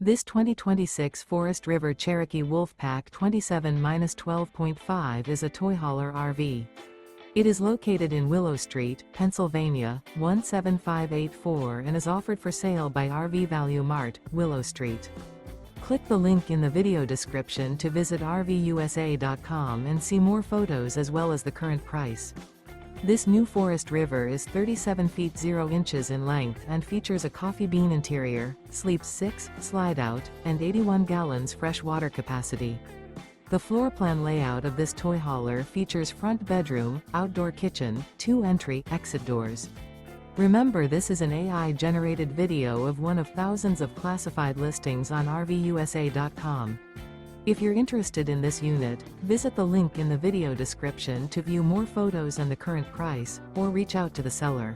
This 2026 Forest River Cherokee Wolfpack 27-12.5 is a toy hauler RV. It is located in Willow Street, Pennsylvania, 17584 and is offered for sale by RV Value Mart, Willow Street. Click the link in the video description to visit RVUSA.com and see more photos as well as the current price. This new Forest River is 37 feet 0 inches in length and features a coffee bean interior, sleeps 6, slide-out, and 81 gallons fresh water capacity. The floor plan layout of this toy hauler features front bedroom, outdoor kitchen, 2 entry/exit doors. Remember, this is an AI-generated video of one of thousands of classified listings on RVUSA.com. If you're interested in this unit, visit the link in the video description to view more photos and the current price, or reach out to the seller.